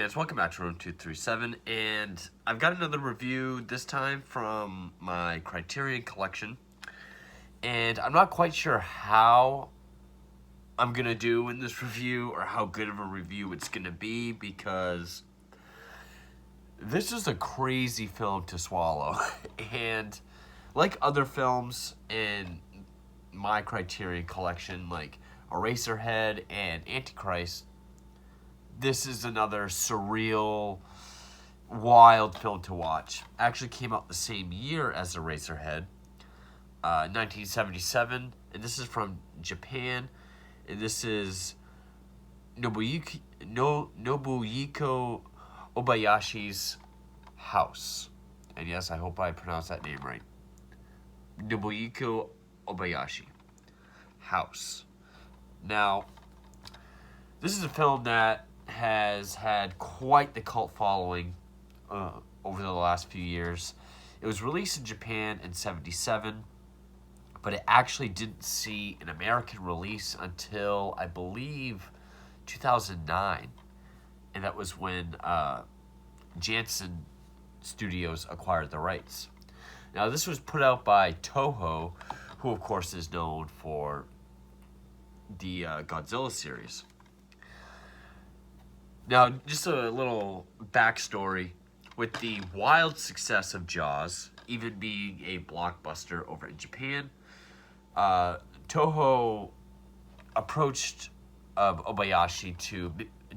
fans, welcome back to Room 237, and I've got another review, this time from my Criterion collection, and I'm not quite sure how I'm going to do in this review, or how good of a review it's going to be, because this is a crazy film to swallow, and like other films in my Criterion collection, like Eraserhead and Antichrist, this is another surreal, wild film to watch. Actually came out the same year as Eraserhead, 1977, and this is from Japan, and this is Nobuhiko Obayashi's House. And yes, I hope I pronounced that name right. Nobuhiko Obayashi House. Now, this is a film that has had quite the cult following over the last few years. It was released in Japan in 1977, but it actually didn't see an American release until, I believe, 2009. And that was when Janssen Studios acquired the rights. Now, this was put out by Toho, who, of course, is known for the Godzilla series. Now, just a little backstory. With the wild success of Jaws, even being a blockbuster over in Japan, Toho approached Obayashi to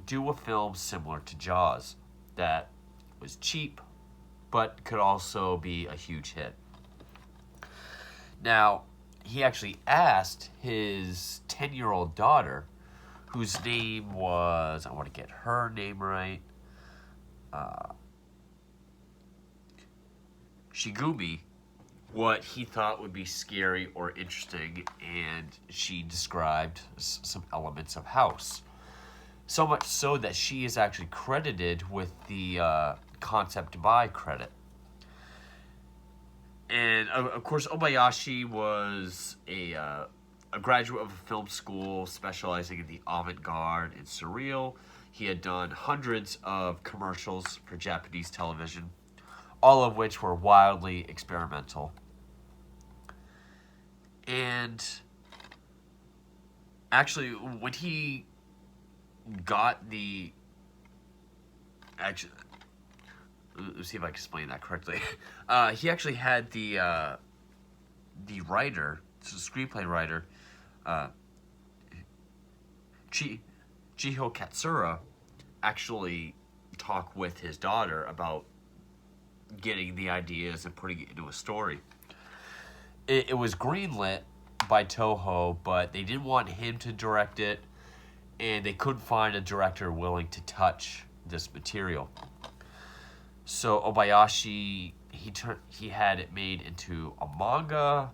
do a film similar to Jaws that was cheap, but could also be a huge hit. Now, he actually asked his 10-year-old daughter, whose name was, I want to get her name right, Shigumi, what he thought would be scary or interesting, and she described some elements of House. So much so that she is actually credited with the concept by credit. And of course, Obayashi was a graduate of a film school specializing in the Avant-garde and Surreal. He had done hundreds of commercials for Japanese television, all of which were wildly experimental. And actually, when he got the... Actually, let's see if I can explain that correctly. He actually had the writer, the screenplay writer, Chiho Katsura, actually talk with his daughter about getting the ideas and putting it into a story. It was greenlit by Toho, but they didn't want him to direct it, and they couldn't find a director willing to touch this material. So Obayashi, he had it made into a manga,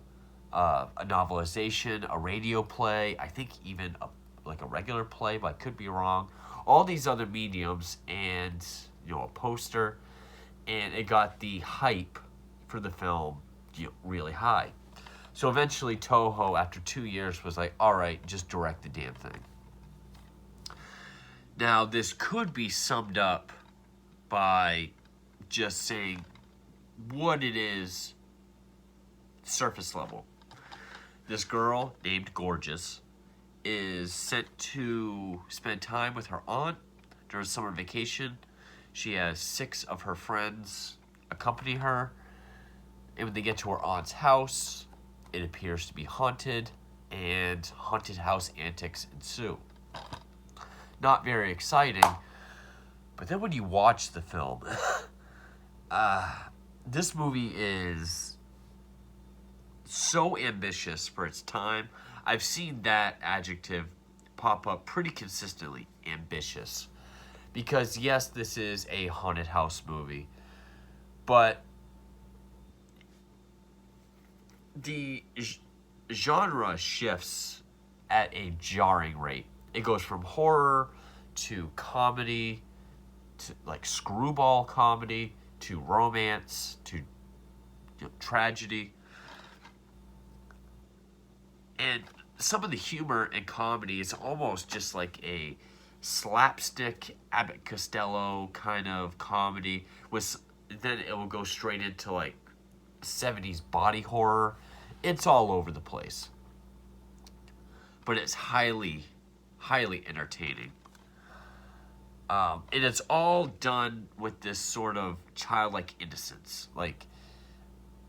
a novelization, a radio play, I think even a regular play, but I could be wrong. All these other mediums, and a poster, and it got the hype for the film really high. So eventually Toho, after 2 years, was like, all right, just direct the damn thing. Now, this could be summed up by just saying what it is surface level. This girl named Gorgeous is sent to spend time with her aunt during summer vacation. She has 6 of her friends accompany her, and when they get to her aunt's house, it appears to be haunted, and haunted house antics ensue. Not very exciting, but then when you watch the film, this movie is so ambitious for its time. I've seen that adjective pop up pretty consistently, ambitious. Because yes, this is a haunted house movie, but the genre shifts at a jarring rate. It goes from horror to comedy to screwball comedy to romance to tragedy. And some of the humor and comedy is almost just like a slapstick Abbott Costello kind of comedy with, then it will go straight into like 70s body horror. It's all over the place, but it's highly entertaining. And it's all done with this sort of childlike innocence. Like,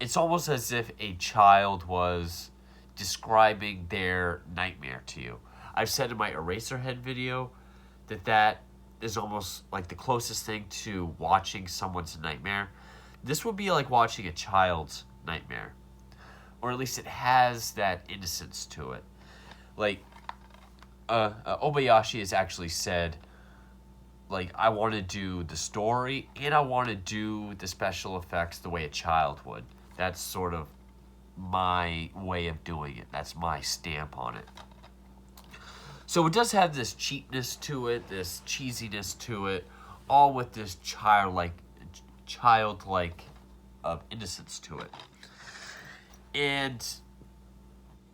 it's almost as if a child was describing their nightmare to you. I've said in my Eraserhead video that is almost like the closest thing to watching someone's nightmare. This would be like watching a child's nightmare. Or at least it has that innocence to it. Like, Obayashi has actually said, like, I want to do the story and I want to do the special effects the way a child would. That's sort of my way of doing it. That's my stamp on it. So it does have this cheapness to it, this cheesiness to it, all with this childlike innocence to it. And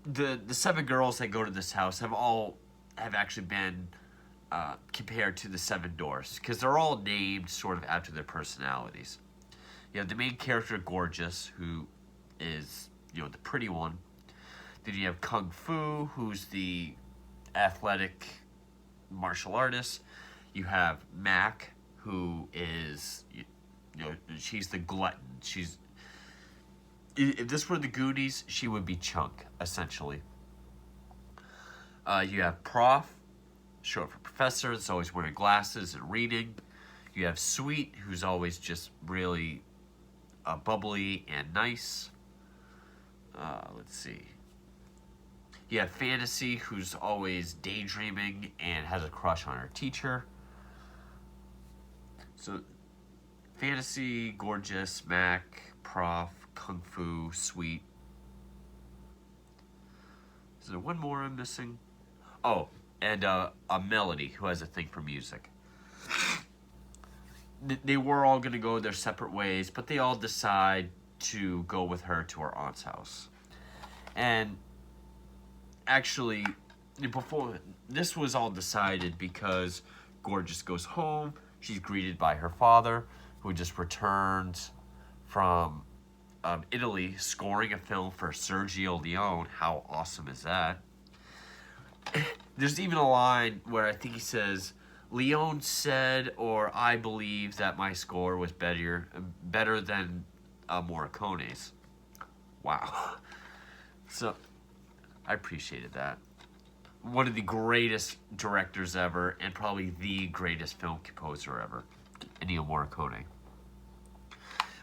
the 7 girls that go to this house have actually been compared to the 7 Doors, because they're all named sort of after their personalities. You have the main character, Gorgeous, who is, the pretty one. Then you have Kung Fu, who's the athletic martial artist. You have Mac, who is, she's the glutton. If this were the Goonies, she would be Chunk, essentially. You have Prof, short for professor, that's always wearing glasses and reading. You have Sweet, who's always just really bubbly and nice. Let's see. You have Fantasy, who's always daydreaming and has a crush on her teacher. So, Fantasy, Gorgeous, Mac, Prof, Kung Fu, Sweet. Is there one more I'm missing? Oh, and a Melody, who has a thing for music. They were all going to go their separate ways, but they all decide to go with her to her aunt's house. And actually, before this was all decided because Gorgeous goes home. She's greeted by her father, who just returned from Italy, scoring a film for Sergio Leone. How awesome is that? There's even a line where I think he says, Leone said, or I believe that my score was better than Morricone's. Wow. So, I appreciated that. One of the greatest directors ever, and probably the greatest film composer ever, Ennio Morricone.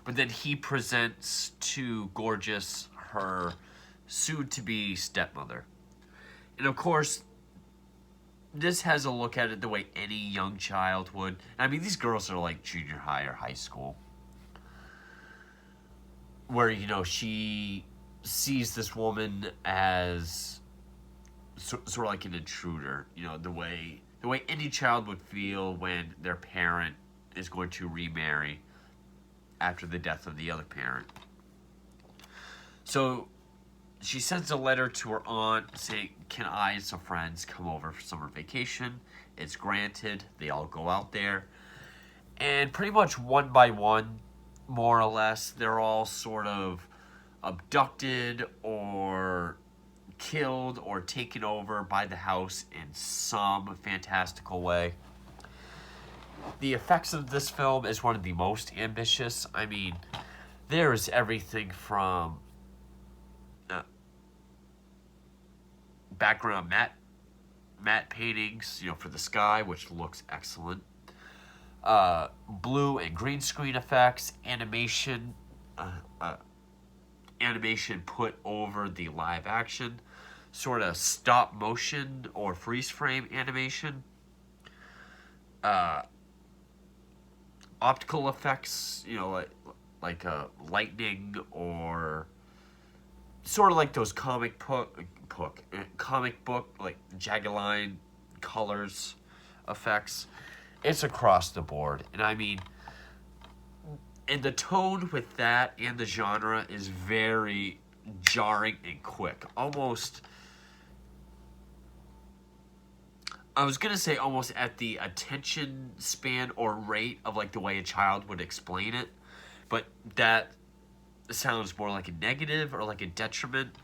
But then he presents to Gorgeous her soon-to-be stepmother. And of course, this has a look at it the way any young child would. I mean, these girls are like junior high or high school. Where, she sees this woman as sort of like an intruder. The way any child would feel when their parent is going to remarry after the death of the other parent. So she sends a letter to her aunt saying, can I and some friends come over for summer vacation? It's granted. They all go out there. And pretty much one by one, more or less, they're all sort of abducted or killed or taken over by the house in some fantastical way. The effects of this film is one of the most ambitious. I mean, there's everything from background matte paintings, for the sky, which looks excellent. Blue and green screen effects, animation put over the live action, sort of stop motion or freeze frame animation. Optical effects, like lightning, or sort of like those comic book like jagged line colors effects. It's across the board, and I mean, and the tone with that and the genre is very jarring and quick, almost I was gonna say almost at the attention span or rate of like the way a child would explain it, but that sounds more like a negative or like a detriment.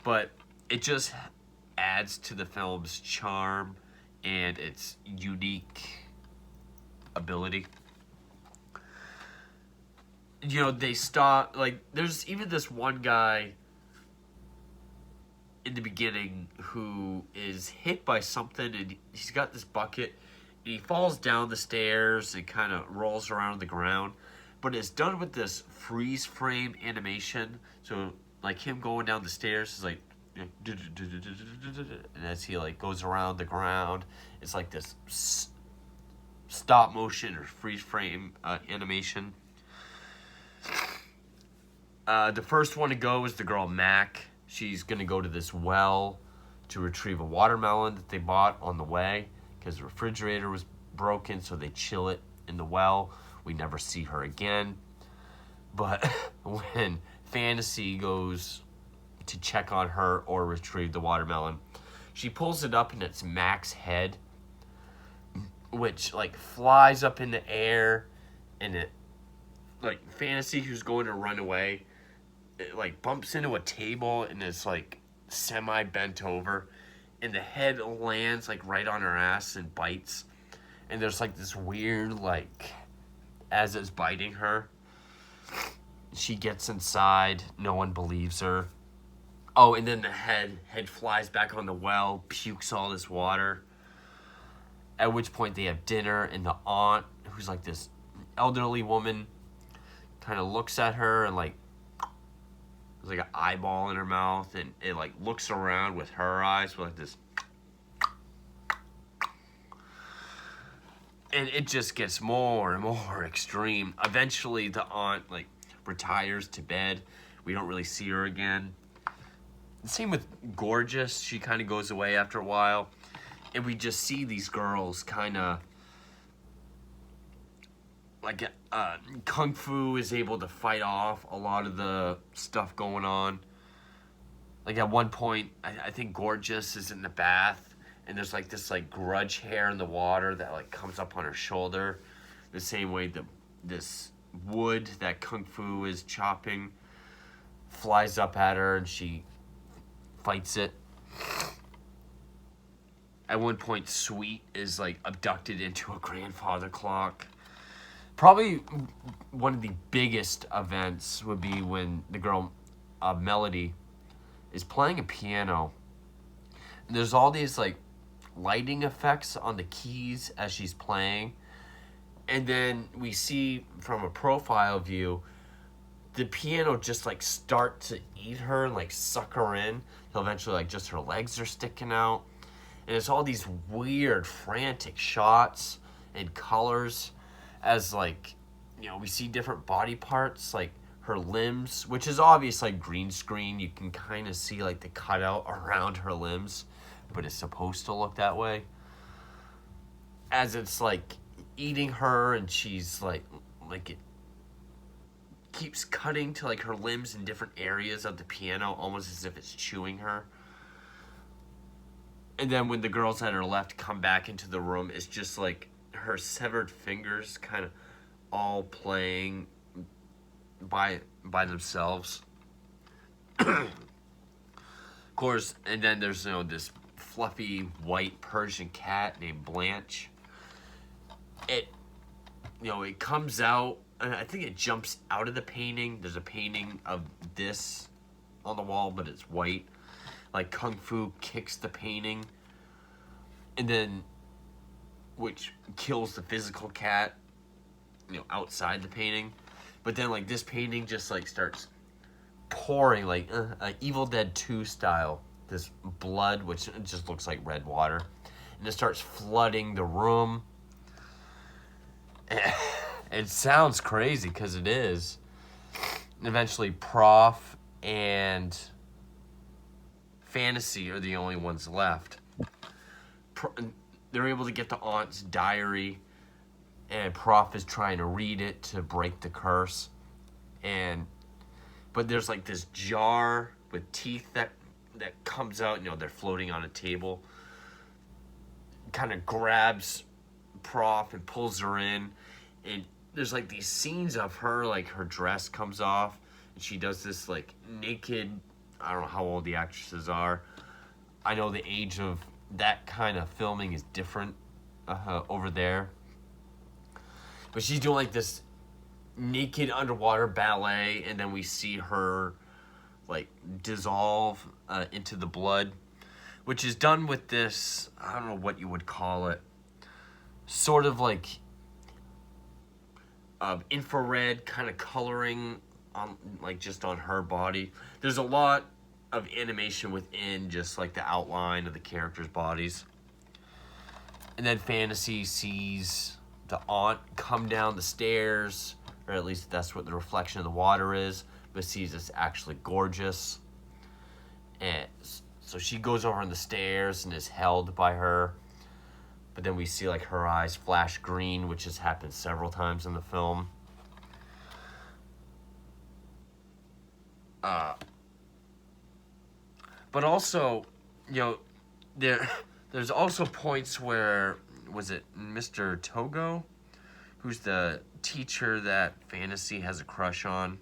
But it just adds to the film's charm and its unique ability. You know, they stop, like, there's even this one guy in the beginning who is hit by something, and he's got this bucket, and he falls down the stairs and kind of rolls around on the ground. But it's done with this freeze frame animation. So, like, him going down the stairs is like, and as he like goes around the ground, it's like this stop motion or freeze frame animation. The first one to go is the girl Mac. She's gonna go to this well to retrieve a watermelon that they bought on the way because the refrigerator was broken, so they chill it in the well. We never see her again. But when Fantasy goes to check on her or retrieve the watermelon, she pulls it up and it's Mac's head, which like flies up in the air, and it like Fantasy, who's going to run away, it like bumps into a table and is like semi bent over, and the head lands like right on her ass and bites, and there's like this weird like, as it's biting her, she gets inside, no one believes her. Oh, and then the head flies back on the well, pukes all this water. At which point they have dinner, and the aunt, who's like this elderly woman, kind of looks at her and like, there's like an eyeball in her mouth, and it like looks around with her eyes with like this. And it just gets more and more extreme. Eventually the aunt like retires to bed. We don't really see her again. Same with Gorgeous. She kind of goes away after a while. And we just see these girls kind of like Kung Fu is able to fight off a lot of the stuff going on. Like at one point, I think Gorgeous is in the bath, and there's like this like grudge hair in the water that like comes up on her shoulder. The same way this wood that Kung Fu is chopping flies up at her, and she fights it. At one point, Sweet is like abducted into a grandfather clock. Probably one of the biggest events would be when the girl Melody is playing a piano. And there's all these like lighting effects on the keys as she's playing. And then we see from a profile view, the piano just like start to eat her and like suck her in. Till eventually like just her legs are sticking out. And it's all these weird frantic shots and colors as like, you know, we see different body parts, like her limbs, which is obvious like green screen. You can kind of see like the cutout around her limbs, but it's supposed to look that way. As it's like eating her, and she's like it keeps cutting to like her limbs in different areas of the piano, almost as if it's chewing her. And then when the girls at her left come back into the room, it's just like her severed fingers kind of all playing by themselves. Of course, and then there's, you know, this fluffy white Persian cat named Blanche. It, you know, it comes out, and I think it jumps out of the painting. There's a painting of this on the wall, but it's white. Like Kung Fu kicks the painting, and then, which kills the physical cat, you know, outside the painting. But then like this painting just like starts pouring like Evil Dead 2 style, this blood, which just looks like red water, and it starts flooding the room. It sounds crazy because it is. And eventually Prof and Fantasy are the only ones left. They're able to get the aunt's diary, and Prof is trying to read it to break the curse. But there's like this jar with teeth that comes out. You know, they're floating on a table. kind of grabs Prof and pulls her in, and there's like these scenes of her, like her dress comes off and she does this like naked, I don't know how old the actresses are. I know the age of that kind of filming is different over there, but she's doing like this naked underwater ballet, and then we see her like dissolve into the blood, which is done with this, I don't know what you would call it, sort of like infrared kind of coloring on, like, just on her body. There's a lot of animation within just like the outline of the characters' bodies. And then Fantasy sees the aunt come down the stairs, or at least that's what the reflection of the water is, but sees it's actually gorgeous. And so she goes over on the stairs and is held by her. But then we see like her eyes flash green, which has happened several times in the film. But also, there's also points where, was it Mr. Togo, who's the teacher that Fantasy has a crush on,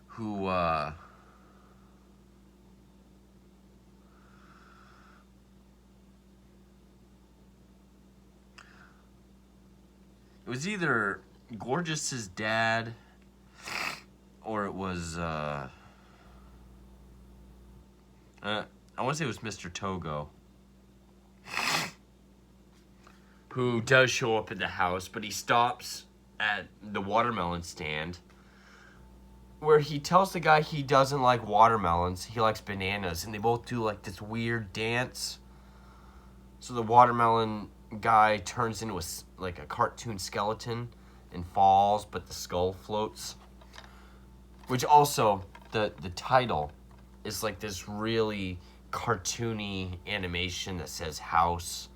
who it was either Gorgeous's dad, or it was I want to say it was Mr. Togo, who does show up at the house, but he stops at the watermelon stand, where he tells the guy he doesn't like watermelons, he likes bananas, and they both do like this weird dance. So the watermelon guy turns into a cartoon skeleton and falls, but the skull floats. Which also, the title is like this really cartoony animation that says house,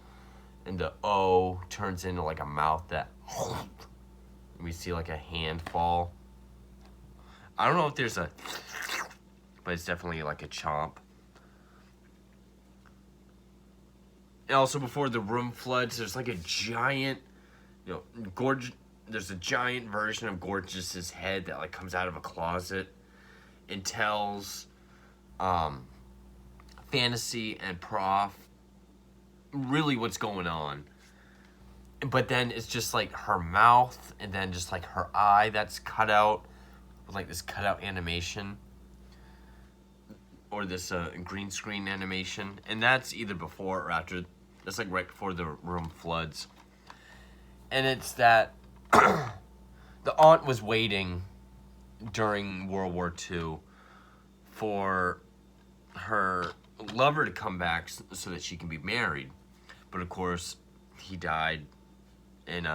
and the O turns into like a mouth that we see like a hand fall. I don't know if there's a, but it's definitely like a chomp. And also, before the room floods, there's like a giant, there's a giant version of Gorgeous's head that like comes out of a closet and tells Fantasy and Prof really what's going on. But then it's just like her mouth, and then just like her eye that's cut out with like this cutout animation, or this green screen animation, and that's either before or after. That's like right before the room floods. And it's that the aunt was waiting during World War II for her lover to come back so that she can be married. But of course, he died in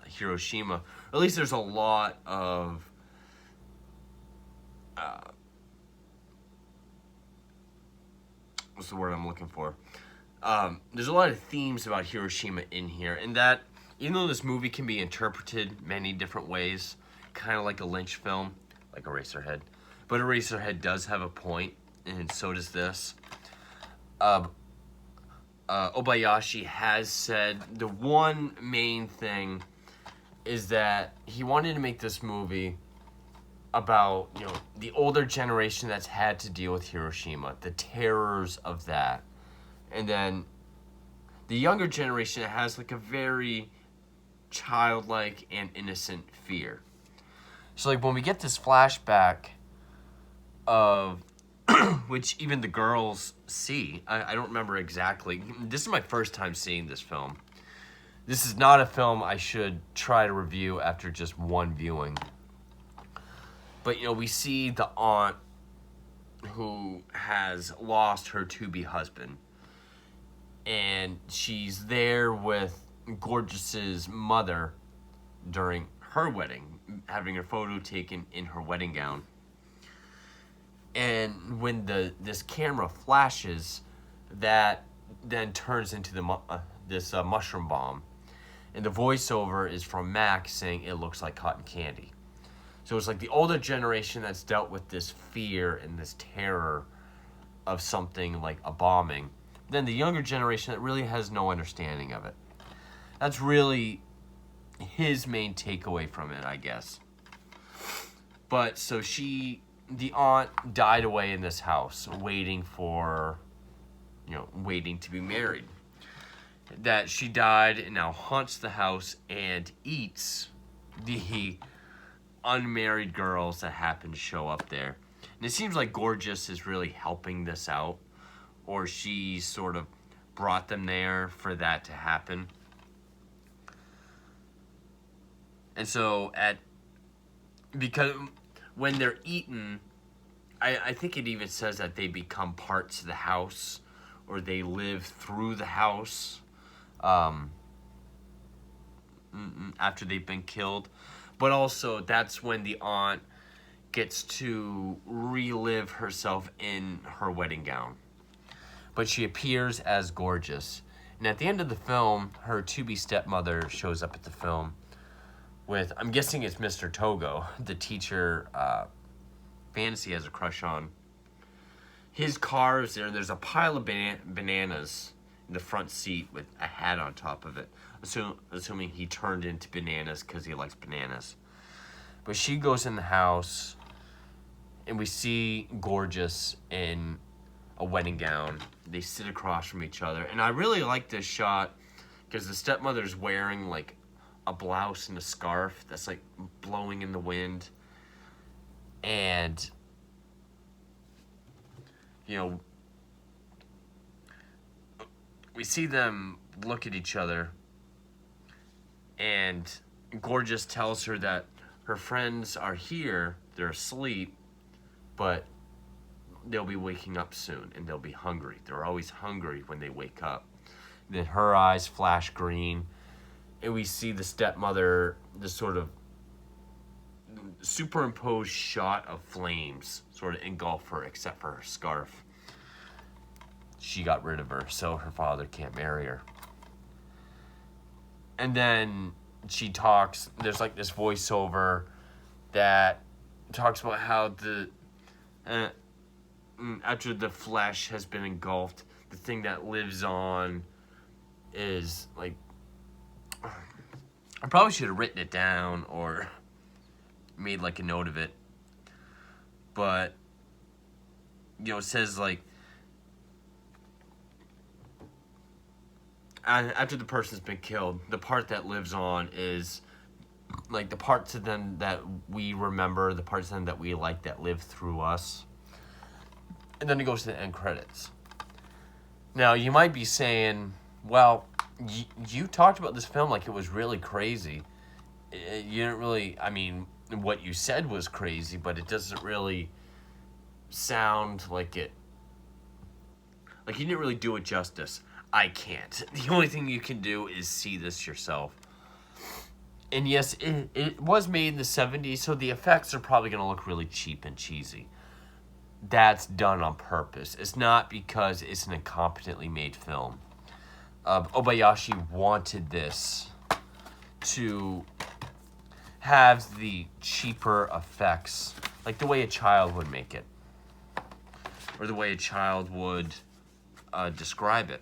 Hiroshima. Or at least there's a lot of what's the word I'm looking for? There's a lot of themes about Hiroshima in here, and that even though this movie can be interpreted many different ways, kind of like a Lynch film, like Eraserhead, but Eraserhead does have a point, and so does this. Obayashi has said the one main thing is that he wanted to make this movie about, the older generation that's had to deal with Hiroshima, the terrors of that. And then the younger generation has like a very childlike and innocent fear. So like when we get this flashback of which even the girls see, I don't remember exactly. This is my first time seeing this film. This is not a film I should try to review after just one viewing. But we see the aunt who has lost her to-be husband. And she's there with Gorgeous's mother during her wedding, having her photo taken in her wedding gown. And when this camera flashes, that then turns into this mushroom bomb. And the voiceover is from Mac saying it looks like cotton candy. So it's like the older generation that's dealt with this fear and this terror of something like a bombing. than the younger generation that really has no understanding of it. That's really his main takeaway from it, I guess. But so the aunt died away in this house, waiting to be married. That she died and now haunts the house and eats the unmarried girls that happen to show up there. And it seems like Gorgeous is really helping this out, or she sort of brought them there for that to happen. And so because when they're eaten, I think it even says that they become parts of the house, or they live through the house after they've been killed. But also, that's when the aunt gets to relive herself in her wedding gown. But she appears as Gorgeous. And at the end of the film, her to-be stepmother shows up at the film with, I'm guessing it's Mr. Togo, the teacher Fantasy has a crush on. His car is there, and there's a pile of bananas in the front seat with a hat on top of it, assuming he turned into bananas because he likes bananas. But she goes in the house, and we see Gorgeous in a wedding gown. They sit across from each other, and I really like this shot because the stepmother's wearing like a blouse and a scarf that's like blowing in the wind, and we see them look at each other, and Gorgeous tells her that her friends are here, they're asleep, but they'll be waking up soon, and they'll be hungry. They're always hungry when they wake up. Then her eyes flash green, and we see the stepmother, this sort of superimposed shot of flames sort of engulf her, except for her scarf. She got rid of her, so her father can't marry her. And then she talks, there's like this voiceover that talks about how after the flesh has been engulfed, the thing that lives on is like, I probably should have written it down or made like a note of it, but it says like, after the person's been killed, the part that lives on is like the parts of them that we remember, the parts of them that we like, that live through us. And then it goes to the end credits. Now, you might be saying, well, you talked about this film like it was really crazy. You didn't really, what you said was crazy, but it doesn't really sound like it. Like, you didn't really do it justice. I can't. The only thing you can do is see this yourself. And yes, it was made in the 70s, so the effects are probably going to look really cheap and cheesy. That's done on purpose. It's not because it's an incompetently made film. Obayashi wanted this to have the cheaper effects, like the way a child would make it, or the way a child would describe it.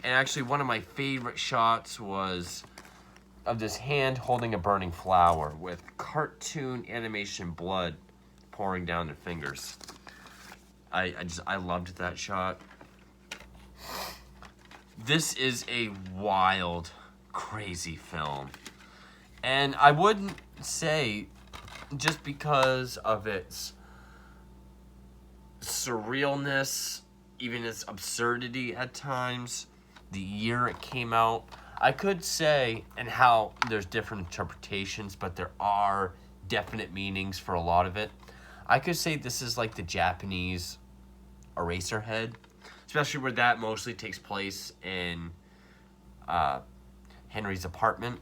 And actually, one of my favorite shots was of this hand holding a burning flower with cartoon animation blood pouring down their fingers. I loved that shot. This is a wild, crazy film. And I wouldn't say just because of its surrealness, even its absurdity at times, the year it came out, I could say, and how there's different interpretations, but there are definite meanings for a lot of it. I could say this is like the Japanese Eraserhead, especially where that mostly takes place in Henry's apartment.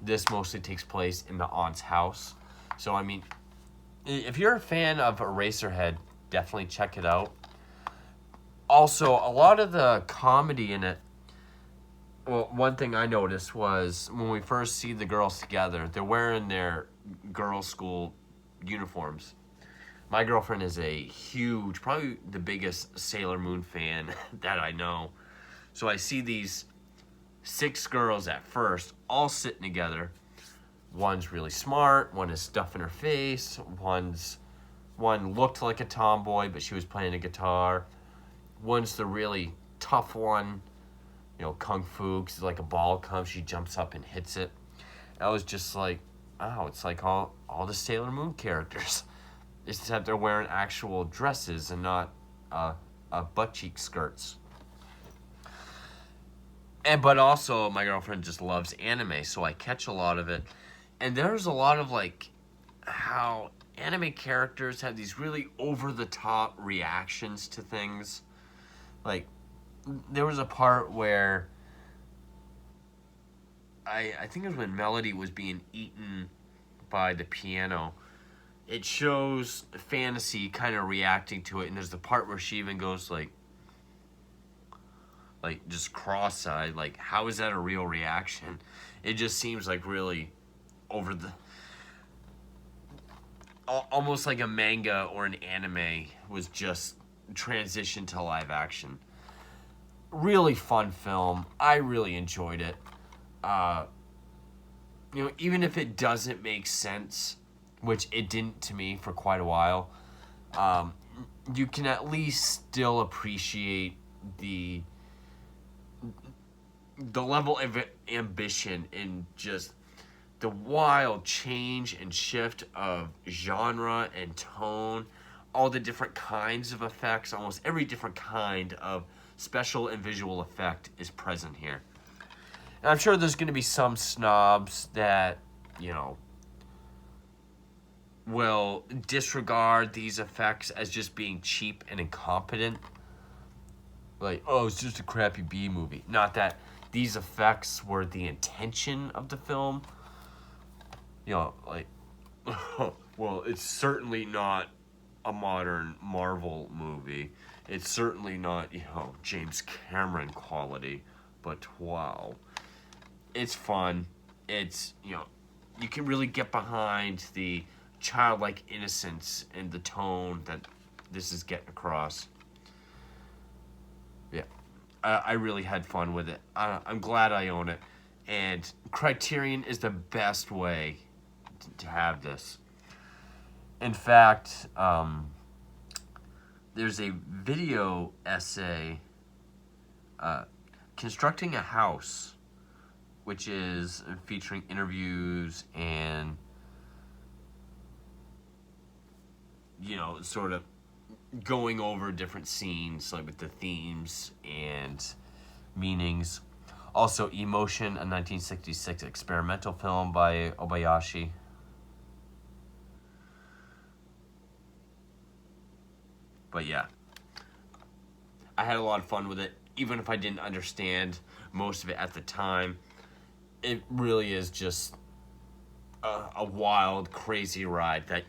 This mostly takes place in the aunt's house. So, if you're a fan of Eraserhead, definitely check it out. Also, a lot of the comedy in it, well, one thing I noticed was when we first see the girls together, they're wearing their girls' school uniforms. My girlfriend is a huge, probably the biggest Sailor Moon fan that I know. So I see these 6 girls at first, all sitting together. One's really smart, one has stuff in her face, one looked like a tomboy, but she was playing a guitar. One's the really tough one, kung fu, because like a ball comes, she jumps up and hits it. I was just like, oh, it's like all the Sailor Moon characters. Except they're wearing actual dresses and not butt cheek skirts. But also, my girlfriend just loves anime, so I catch a lot of it. And there's a lot of like how anime characters have these really over-the-top reactions to things. Like, there was a part where I think it was when Melody was being eaten by the piano. It shows Fantasy kind of reacting to it, and there's the part where she even goes like just cross-eyed. Like, how is that a real reaction? It just seems like really over the, almost like a manga or an anime was just transitioned to live action. Really fun film. I really enjoyed it. Even if it doesn't make sense, which it didn't to me for quite a while, you can at least still appreciate the level of ambition and just the wild change and shift of genre and tone, all the different kinds of effects, almost every different kind of special and visual effect is present here. And I'm sure there's going to be some snobs that, will disregard these effects as just being cheap and incompetent. Like, oh, it's just a crappy B movie. Not that these effects were the intention of the film. Well, it's certainly not a modern Marvel movie. It's certainly not, James Cameron quality. But wow. It's fun. It's, you can really get behind the childlike innocence and the tone that this is getting across. Yeah, I really had fun with it. I'm glad I own it, and Criterion is the best way to have this. In fact, there's a video essay, Constructing a House, which is featuring interviews and sort of going over different scenes, like with the themes and meanings. Also, Emotion, a 1966 experimental film by Obayashi. But yeah, I had a lot of fun with it, even if I didn't understand most of it at the time. It really is just a wild, crazy ride that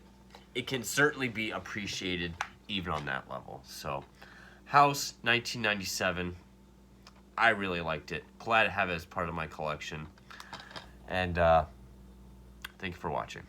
it can certainly be appreciated even on that level. So, House, 1997. I really liked it. Glad to have it as part of my collection. And thank you for watching.